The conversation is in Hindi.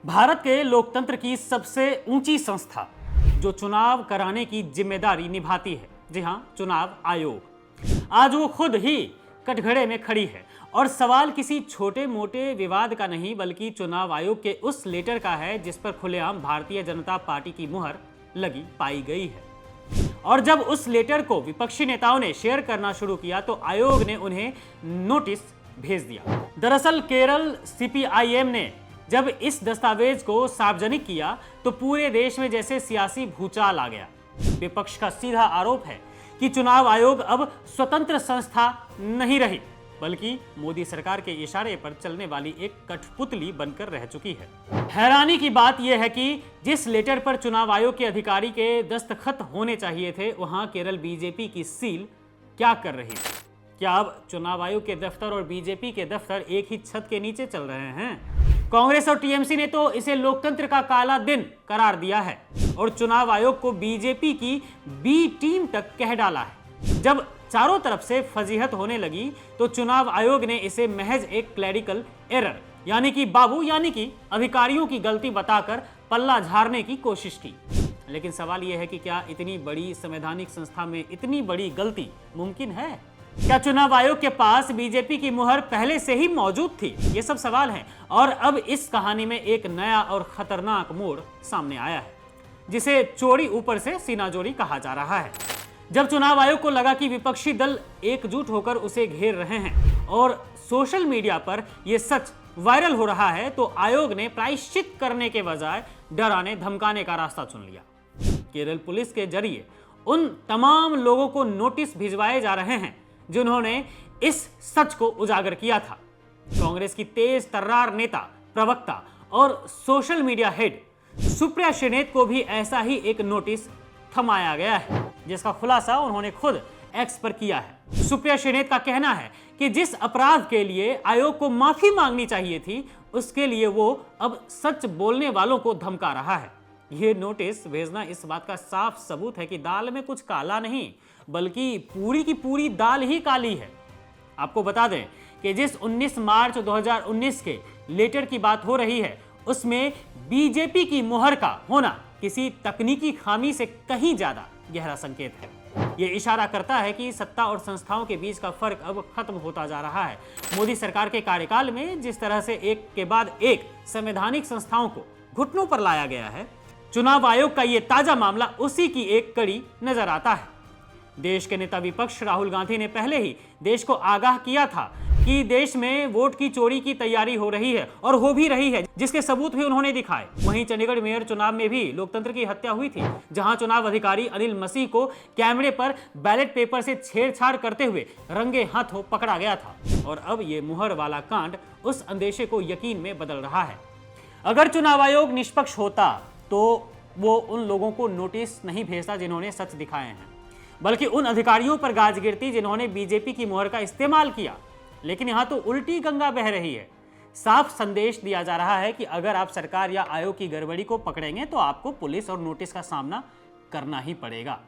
भारत के लोकतंत्र की सबसे ऊंची संस्था जो चुनाव कराने की जिम्मेदारी निभाती है, जी हां, चुनाव आयोग, आज वो खुद ही कटघरे में खड़ी है। और सवाल किसी छोटे मोटे विवाद का नहीं, बल्कि चुनाव आयोग के उस लेटर का है जिस पर खुलेआम भारतीय जनता पार्टी की मुहर लगी पाई गई है। और जब उस लेटर को विपक्षी नेताओं ने शेयर करना शुरू किया तो आयोग ने उन्हें नोटिस भेज दिया। दरअसल केरल सीपीआईएम ने जब इस दस्तावेज को सार्वजनिक किया तो पूरे देश में जैसे सियासी भूचाल आ गया। विपक्ष का सीधा आरोप है कि चुनाव आयोग अब स्वतंत्र संस्था नहीं रही, बल्कि मोदी सरकार के इशारे पर चलने वाली एक कठपुतली बनकर रह चुकी है। हैरानी की बात यह है कि जिस लेटर पर चुनाव आयोग के अधिकारी के दस्तखत होने चाहिए थे, वहां केरल बीजेपी की सील क्या कर रही थी? क्या अब चुनाव आयोग के दफ्तर और बीजेपी के दफ्तर एक ही छत के नीचे चल रहे हैं? कांग्रेस और टीएमसी ने तो इसे लोकतंत्र का काला दिन करार दिया है और चुनाव आयोग को बीजेपी की बी टीम तक कह डाला है। जब चारों तरफ से फजीहत होने लगी तो चुनाव आयोग ने इसे महज एक क्लैरिकल एरर यानी कि अधिकारियों की गलती बताकर पल्ला झाड़ने की कोशिश की। लेकिन सवाल यह है कि क्या इतनी बड़ी संवैधानिक संस्था में इतनी बड़ी गलती मुमकिन है? क्या चुनाव आयोग के पास बीजेपी की मुहर पहले से ही मौजूद थी? ये सब सवाल हैं। और अब इस कहानी में एक नया और खतरनाक मोड़ सामने आया है, जिसे चोरी ऊपर से सीनाजोरी कहा जा रहा है। जब चुनाव आयोग को लगा कि विपक्षी दल एकजुट होकर उसे घेर रहे हैं और सोशल मीडिया पर यह सच वायरल हो रहा है, तो आयोग ने प्रायश्चित करने के बजाय डराने धमकाने का रास्ता चुन लिया। केरल पुलिस के जरिए उन तमाम लोगों को नोटिस भिजवाए जा रहे हैं जिन्होंने इस सच को उजागर किया था। कांग्रेस की तेज तर्रार नेता, प्रवक्ता और social media head Supriya Shrinate को भी ऐसा ही एक नोटिस थमाया गया है, जिसका खुलासा उन्होंने खुद एक्स पर किया है। सुप्रिया श्रीनेत का कहना है कि जिस अपराध के लिए आयोग को माफी मांगनी चाहिए थी, उसके लिए वो अब सच बोलने वालों को धमका रहा है। यह नोटिस भेजना इस बात का साफ सबूत है कि दाल में कुछ काला नहीं, बल्कि पूरी की पूरी दाल ही काली है। आपको बता दें कि जिस 19 मार्च 2019 के लेटर की बात हो रही है, उसमें बीजेपी की मुहर का होना किसी तकनीकी खामी से कहीं ज्यादा गहरा संकेत है। यह इशारा करता है कि सत्ता और संस्थाओं के बीच का फर्क अब खत्म होता जा रहा है। मोदी सरकार के कार्यकाल में जिस तरह से एक के बाद एक संवैधानिक संस्थाओं को घुटनों पर लाया गया है, चुनाव आयोग का यह ताजा मामला उसी की एक कड़ी नजर आता है। देश के नेता विपक्ष राहुल गांधी ने पहले ही देश को आगाह किया था कि देश में वोट की चोरी की तैयारी हो रही है और हो भी रही है, जिसके सबूत भी उन्होंने दिखाए। वहीं चंडीगढ़ मेयर चुनाव में भी लोकतंत्र की हत्या हुई थी, जहां चुनाव अधिकारी अनिल मसीह को कैमरे पर बैलेट पेपर से छेड़छाड़ करते हुए रंगे हाथों पकड़ा गया था। और अब ये मुहर वाला कांड उस अंदेशे को यकीन में बदल रहा है। अगर चुनाव आयोग निष्पक्ष होता तो वो उन लोगों को नोटिस नहीं भेजता जिन्होंने सच दिखाए हैं, बल्कि उन अधिकारियों पर गाज गिरती जिन्होंने बीजेपी की मुहर का इस्तेमाल किया। लेकिन यहां तो उल्टी गंगा बह रही है। साफ संदेश दिया जा रहा है कि अगर आप सरकार या आयोग की गड़बड़ी को पकड़ेंगे तो आपको पुलिस और नोटिस का सामना करना ही पड़ेगा।